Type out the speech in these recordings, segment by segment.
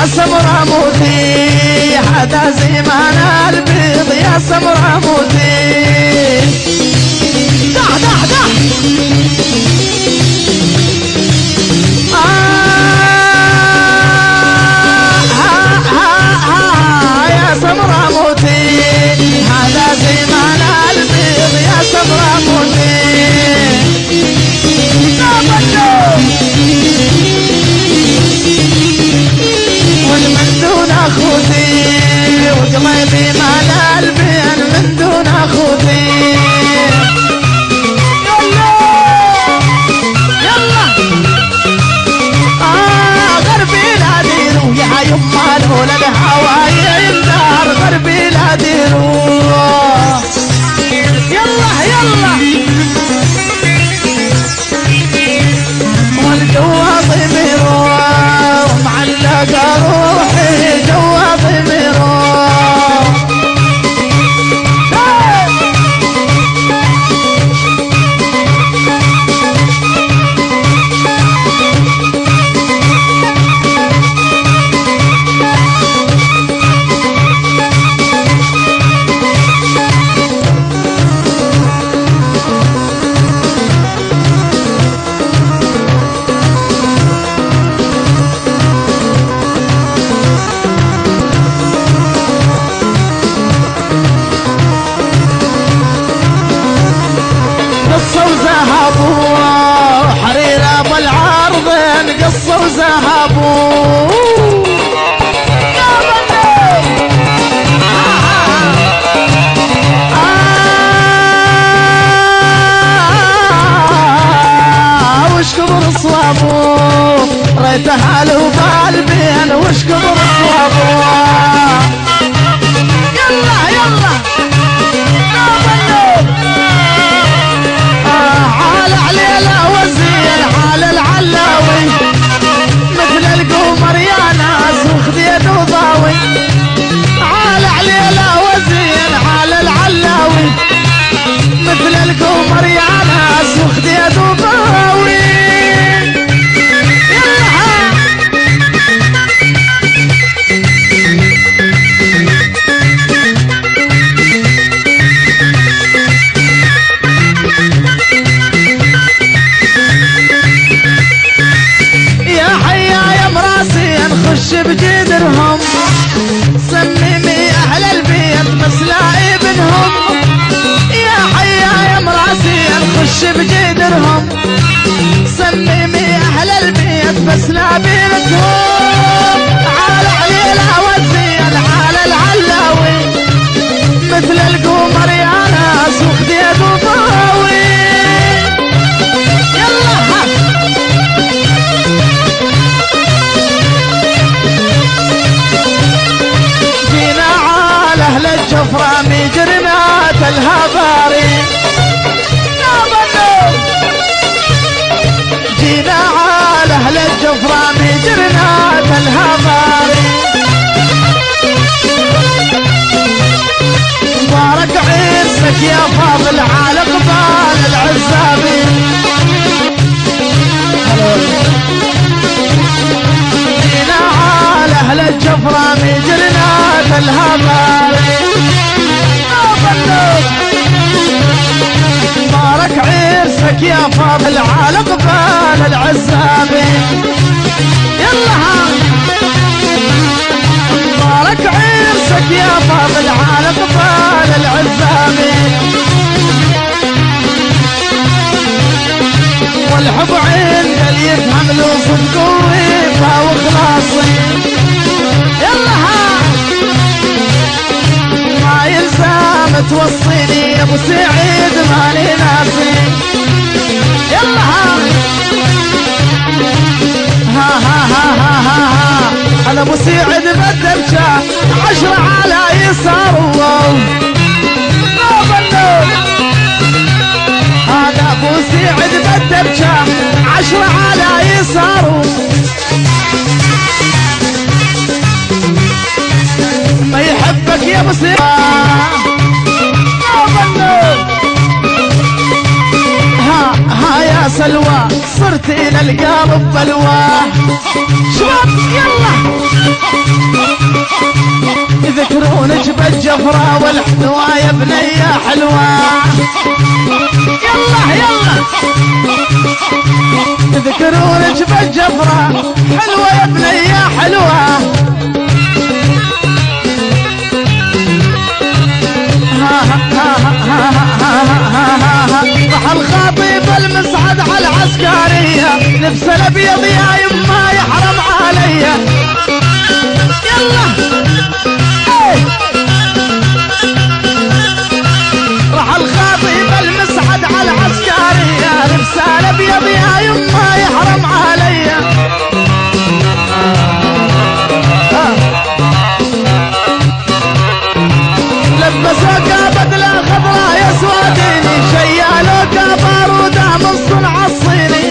سمرة موتي هذا زمان البيض يا سمرة موتي ده ده ده يا سمرة موتي هذا زمان البيض يا سمرة موتي والمن دون اخوتي وقلبي مال البين من دون اخوتي يلا يلا غربي لا ديرو يا يما الولد هواي الدار غربي لا ديرو يلا يلا والجوا ضميرو ومعلق روحي جوا ضميرو قصوا وذهبوا حريرة بالعرضين قصوا وذهبوا يا بني وش كبر صوابوا ريتها له بالبين وش كبر صوابوا يلا يلا يا بني عال علينا وزين حال العلاوي مثل القمر يا ناس وخديت وضاوي عال علينا وزين حال العلاوي مثل القمر يا ناس وخديت وضاوي خش بجدرهم سممي اهل البيت مثل ابنهم يا حيا يا مراسي خش بجدرهم سممي اهل البيت مثل بنتهم عال علينا وزين حال العلاوي مثل القمر يا ناس وخديت وضاوي الجفرة مجرنات الهباري يا بنو جينا على اهل الجفرة مجرنات الهباري مبارك عرسك يا فاضل على قبال العزابي جينا على اهل الجفرة مجرنات الهباري مبارك عرسك يا فاضل على قبال العزابي يلا مبارك عرسك يا فاضل على قبال العزابي والحب عند اللي يفهم له صدق ووفا وخلاصي يلا ما يلزم توصيني يا ابو سعيد ماني ناسي يلا ها انا ابو سعيد بدرجه 10 على يسار هذا ابو سعيد بدرجه 10 على يسار ما يحبك يا ابو سعيد ها يا سلوى صرت عملتي للقلب بلواه. شباب يلا يذكرونك بالجفرة والحلوة يا بنية حلوة. يلا يلا يذكرونك بالجفرة حلوة يا بنية حلوة. راح الخطيب المسعد على العسكرية لبس الابيض يا يما يحرم عليا. يلا راح الخطيب المسعد على العسكرية لبس الابيض يا يما يحرم عليا. لبسوك بدلة خضراء يا سواديني شيالوك بارودة من صنع الصيني.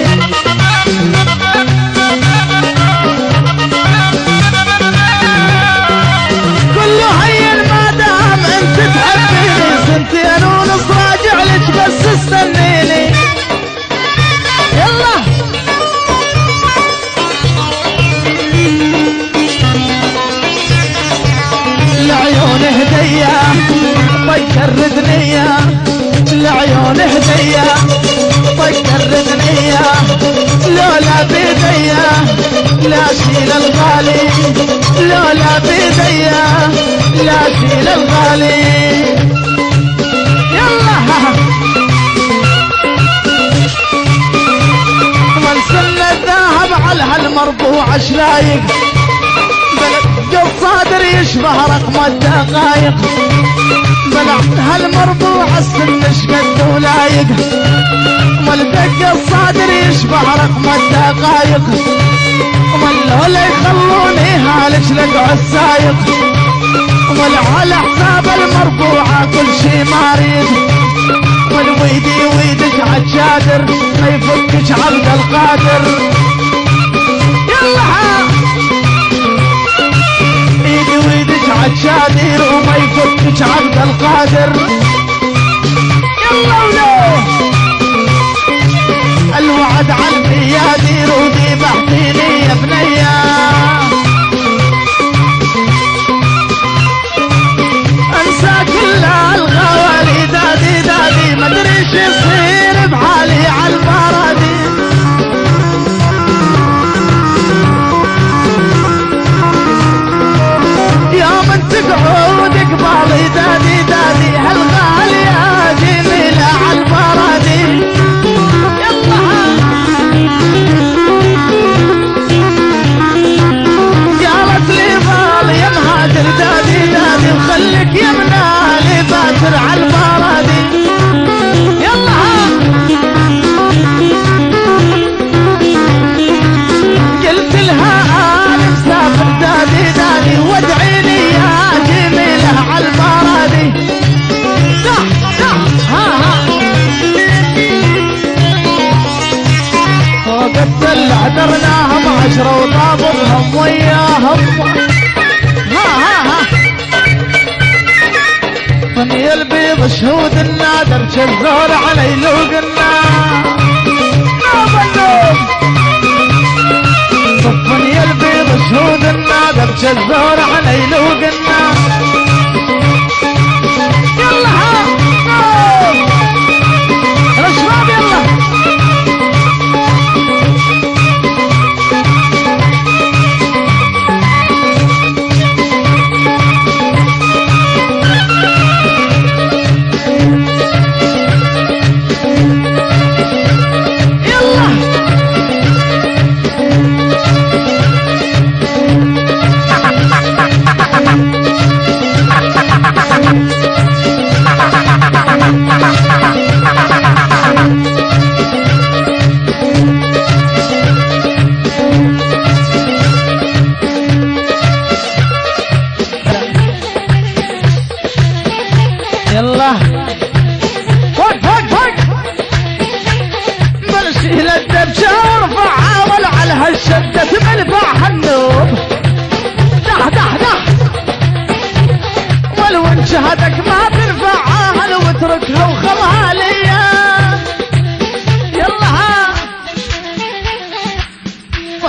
كله هين ما دام انت تحبيني سنتين ونص راجع لك بس استنيني. يلا العيون هدية طق الردنية العيون هدية طق الردنية لولا بيديا لا شيل الغالي لولا بيديا لا شيل الغالي. يلا والسن الذهب على هالمربوع شلايق الصادر يشبه رقم الدقايق بلع هالمربوع السن شقد ولايق والدق الصادر يشبه رقم الدقايق واللولا يخلوني هالك لقع السايق والعلى حساب المربوعة كل شي ما اريد والويدي ويدك عالجادر ما يفكك عبد القادر. يلا ايدي ويدك عالجادر وما يفكك عبد القادر. يلا ولو الوعد عالبيادير ودي بحثيني يا بنية انسى كل الغوالي دادي دادي مدري شو يصير بحالي عالبرادي. يوم انت تقعد قبالي دادي دادي هالغالي يا جميلة عالبرادي. يلا قالت لي بالي يا مهاجر دادي دادي وخليك يمنا لي باكر عالبرادي. يلا قلت لها انا مسافر دادي دادي وادعيني يا جميلة عالبرادي. فوق الدل عذرناهم 10 وطابهم وياهم. فني البيض شهود النادر شذور علي لو قلنا نوم النوم. صفني البيض شهود النادر شذور علي لو قلنا. يلا ها نوم يا شباب يلا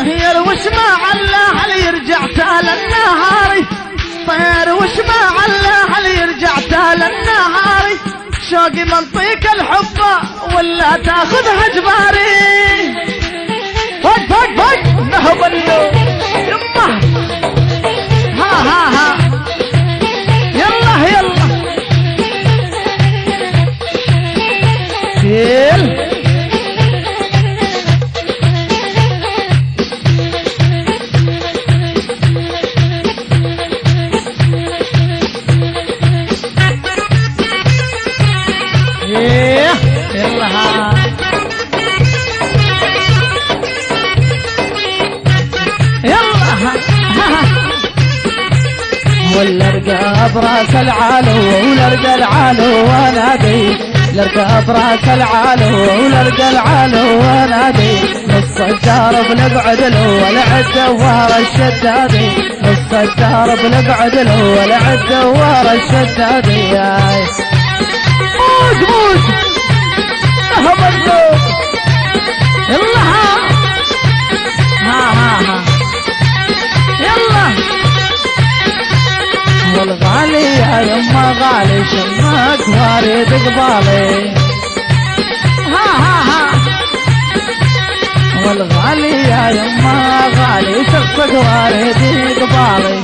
طير وش ما علاه اللي يرجع تال النهاري طير وش ما علاه اللي يرجع تال النهاري شوقي منطيك الحب ولا تاخذها جباري فوق فوق فوق نهب اللون يمه ها يلا يلا شيل ولا ارقى براس العالو ولا ارقى العالو وانادي لارقى براس العالو ولا ارقى العالو وانادي نص الدار بنقعد له ولعد دوار الشدادي نص الدار بنقعد له ولعد دوار الشدادي موج موج اهم الزوج يلا ها يلا والغالي يا يما غالي شمك وارد قبالي ها والغالي يا يما غالي شمك وارد قبالي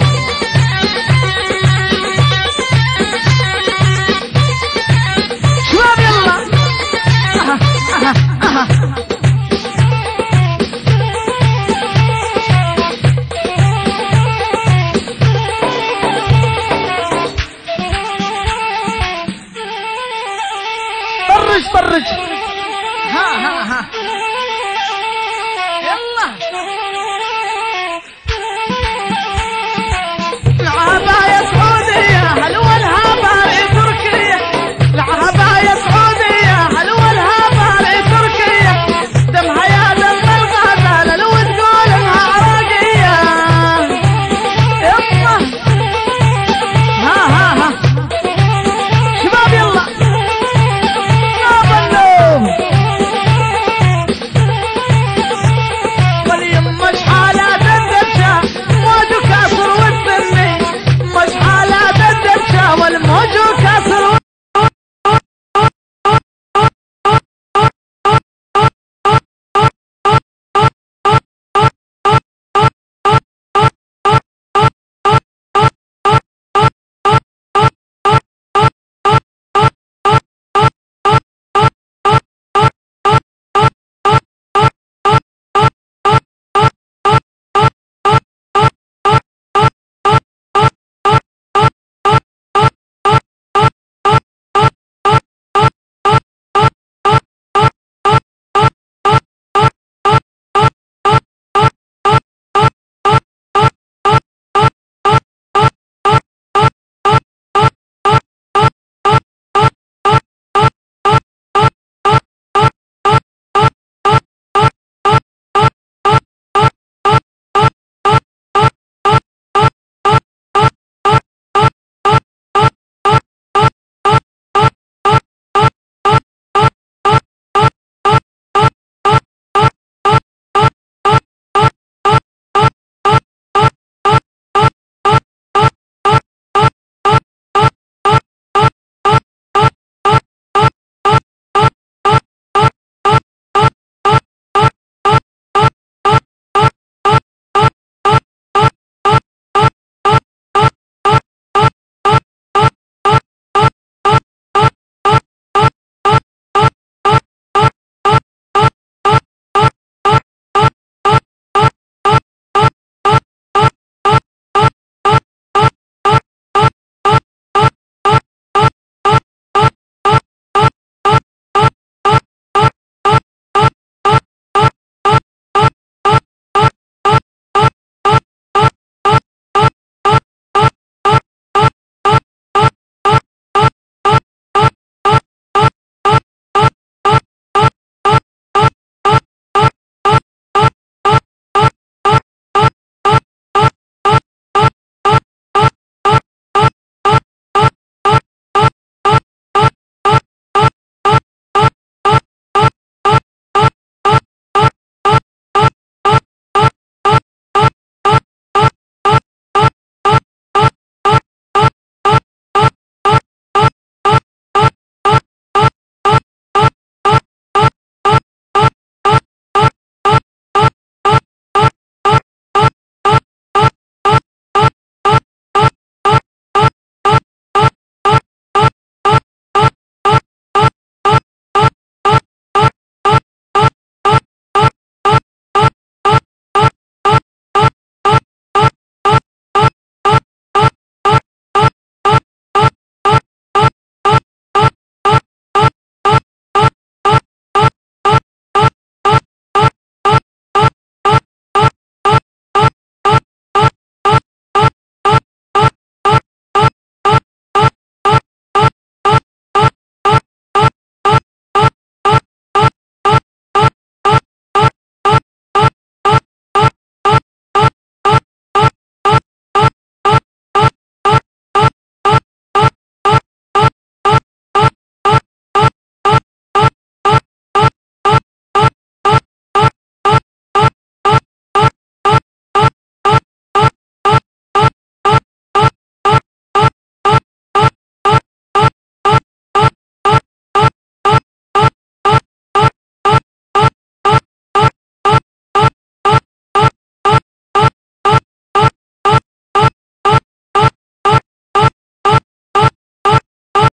شباب يلا